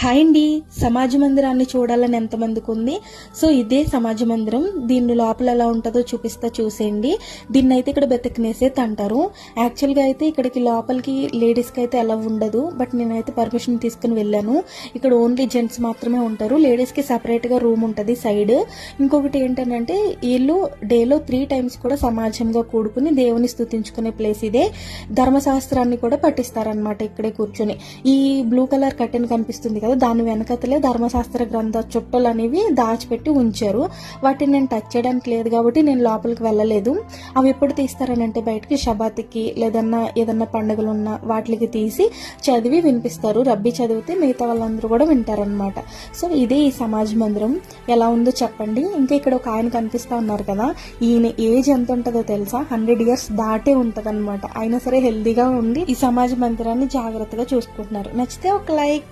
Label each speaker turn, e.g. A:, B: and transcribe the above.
A: Hi అండి, సమాజ మందిరాన్ని చూడాలని ఎంతమందికి ఉంది. సో ఇదే సమాజ మందిరం. దీని లోపల ఎలా ఉంటుందో చూసేయండి. దీన్ని అయితే ఇక్కడ బెతకనేసేది అంటారు. యాక్చువల్గా అయితే ఇక్కడికి లోపలికి లేడీస్కి అయితే ఎలా ఉండదు, బట్ నేనైతే పర్మిషన్ తీసుకుని వెళ్ళాను. ఇక్కడ ఓన్లీ జెంట్స్ మాత్రమే ఉంటారు. లేడీస్కి సపరేట్గా రూమ్ ఉంటుంది సైడ్. ఇంకొకటి ఏంటంటే వీళ్ళు డేలో 3 times కూడా సమాజంగా కూడుకుని దేవుని స్తుతించుకునే ప్లేస్ ఇదే. ధర్మశాస్త్రాన్ని కూడా పఠిస్తారనమాట ఇక్కడే కూర్చొని. ఈ బ్లూ కలర్ కర్టెన్ కనిపిస్తుంది కదా, దాని వెనకతలే ధర్మశాస్త్ర గ్రంథ చుట్టలు అనేవి దాచిపెట్టి ఉంచారు. వాటిని నేను టచ్ చేయడానికి లేదు కాబట్టి నేను లోపలికి వెళ్ళలేదు. అవి ఎప్పుడు తీస్తారనంటే బయటకి షబాత్కి ఏదన్నా పండుగలు ఉన్నా వాటికి తీసి చదివి వినిపిస్తారు. రబ్బీ చదివితే మిగతా వాళ్ళందరూ కూడా వింటారనమాట. సో ఇదే ఈ సమాజ మందిరం. ఎలా ఉందో చెప్పండి. ఇంకా ఇక్కడ ఒక ఆయన కనిపిస్తా ఉన్నారు కదా, ఈయన ఏజ్ ఎంత ఉంటుందో తెలుసా? 100 years దాటే ఉంటది అనమాట. అయినా సరే హెల్దీగా ఉండి ఈ సమాజ మందిరాన్ని జాగ్రత్తగా చూసుకుంటున్నారు. నచ్చితే ఒక లైక్.